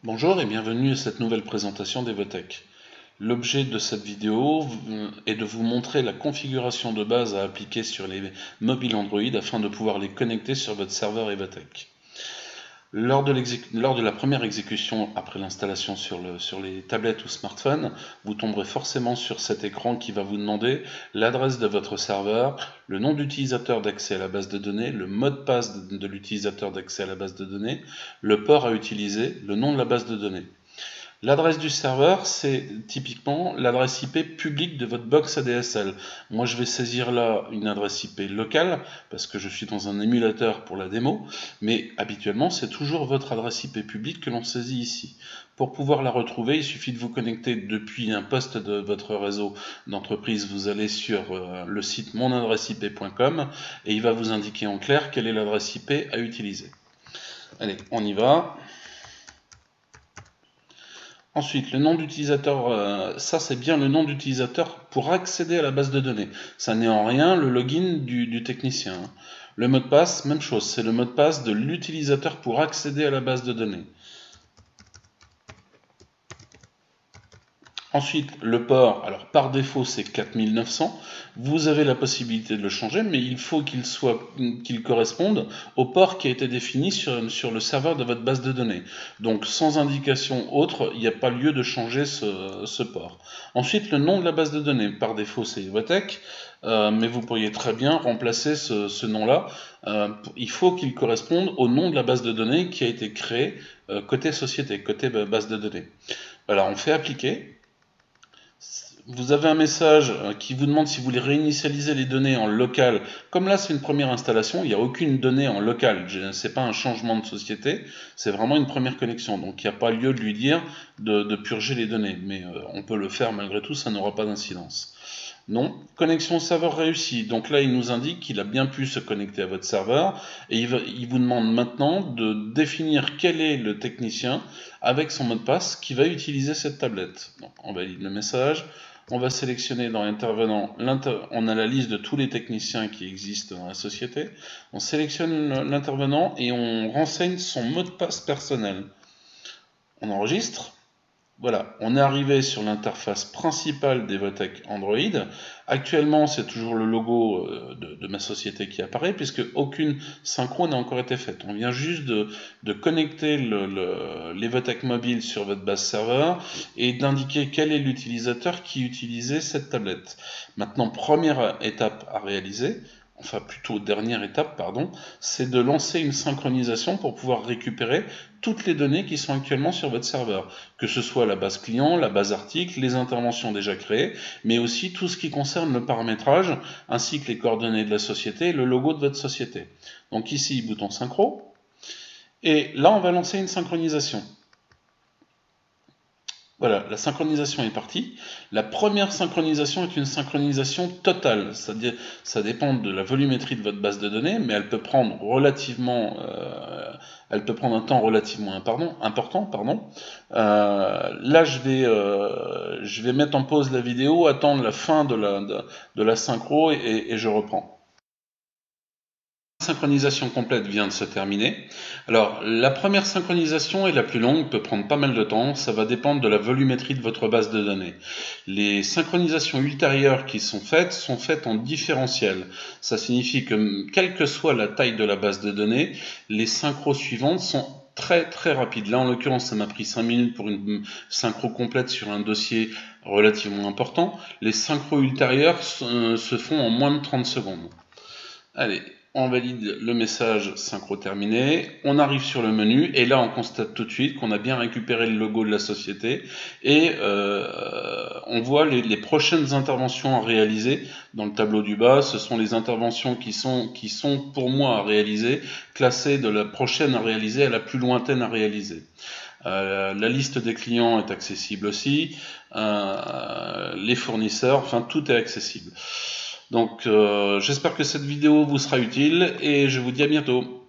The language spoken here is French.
Bonjour et bienvenue à cette nouvelle présentation d'Evotech. L'objet de cette vidéo est de vous montrer la configuration de base à appliquer sur les mobiles Android afin de pouvoir les connecter sur votre serveur Evotech. Lors de la première exécution après l'installation sur les tablettes ou smartphones, vous tomberez forcément sur cet écran qui va vous demander l'adresse de votre serveur, le nom d'utilisateur d'accès à la base de données, le mot de passe de l'utilisateur d'accès à la base de données, le port à utiliser, le nom de la base de données. L'adresse du serveur, c'est typiquement l'adresse IP publique de votre box ADSL. Moi, je vais saisir là une adresse IP locale, parce que je suis dans un émulateur pour la démo, mais habituellement, c'est toujours votre adresse IP publique que l'on saisit ici. Pour pouvoir la retrouver, il suffit de vous connecter depuis un poste de votre réseau d'entreprise. Vous allez sur le site monadresseip.com et il va vous indiquer en clair quelle est l'adresse IP à utiliser. Allez, on y va. Ensuite, le nom d'utilisateur, ça c'est bien le nom d'utilisateur pour accéder à la base de données. Ça n'est en rien le login du technicien. Le mot de passe, même chose, c'est le mot de passe de l'utilisateur pour accéder à la base de données. Ensuite, le port, alors par défaut c'est 4900, vous avez la possibilité de le changer, mais il faut qu'il corresponde au port qui a été défini sur le serveur de votre base de données. Donc sans indication autre, il n'y a pas lieu de changer ce port. Ensuite, le nom de la base de données, par défaut c'est Evotech, mais vous pourriez très bien remplacer ce nom-là. Il faut qu'il corresponde au nom de la base de données qui a été créée côté société, côté base de données. Voilà, on fait appliquer. Vous avez un message qui vous demande si vous voulez réinitialiser les données en local. Comme là, c'est une première installation, il n'y a aucune donnée en local. Ce n'est pas un changement de société, c'est vraiment une première connexion. Donc, il n'y a pas lieu de lui dire de purger les données. Mais on peut le faire malgré tout, ça n'aura pas d'incidence. Non, connexion serveur réussie. Donc là, il nous indique qu'il a bien pu se connecter à votre serveur et il vous demande maintenant de définir quel est le technicien avec son mot de passe qui va utiliser cette tablette. Donc, on valide le message. On va sélectionner dans l'intervenant, on a la liste de tous les techniciens qui existent dans la société. On sélectionne l'intervenant et on renseigne son mot de passe personnel. On enregistre. Voilà, on est arrivé sur l'interface principale d'Evotech Android. Actuellement, c'est toujours le logo de ma société qui apparaît, puisque aucune synchro n'a encore été faite. On vient juste de connecter l'Evotech mobile sur votre base serveur et d'indiquer quel est l'utilisateur qui utilisait cette tablette. Maintenant, première étape à réaliser, enfin plutôt dernière étape, pardon, c'est de lancer une synchronisation pour pouvoir récupérer toutes les données qui sont actuellement sur votre serveur, que ce soit la base client, la base article, les interventions déjà créées, mais aussi tout ce qui concerne le paramétrage, ainsi que les coordonnées de la société et le logo de votre société. Donc ici, bouton synchro, et là on va lancer une synchronisation. Voilà, la synchronisation est partie. La première synchronisation est une synchronisation totale, c'est-à-dire ça dépend de la volumétrie de votre base de données, mais elle peut prendre un temps relativement important. Là, je vais mettre en pause la vidéo, attendre la fin de la synchro et je reprends. La synchronisation complète vient de se terminer. Alors, la première synchronisation est la plus longue, peut prendre pas mal de temps, ça va dépendre de la volumétrie de votre base de données. Les synchronisations ultérieures qui sont faites en différentiel. Ça signifie que, quelle que soit la taille de la base de données, les synchros suivantes sont très très rapides. Là, en l'occurrence, ça m'a pris 5 minutes pour une synchro complète sur un dossier relativement important. Les synchros ultérieures se font en moins de 30 secondes. Allez, on valide le message synchro terminé, on arrive sur le menu et là on constate tout de suite qu'on a bien récupéré le logo de la société et on voit les prochaines interventions à réaliser dans le tableau du bas. Ce sont les interventions qui sont pour moi à réaliser, classées de la prochaine à réaliser à la plus lointaine à réaliser. La liste des clients est accessible aussi, les fournisseurs, enfin tout est accessible. Donc j'espère que cette vidéo vous sera utile et je vous dis à bientôt.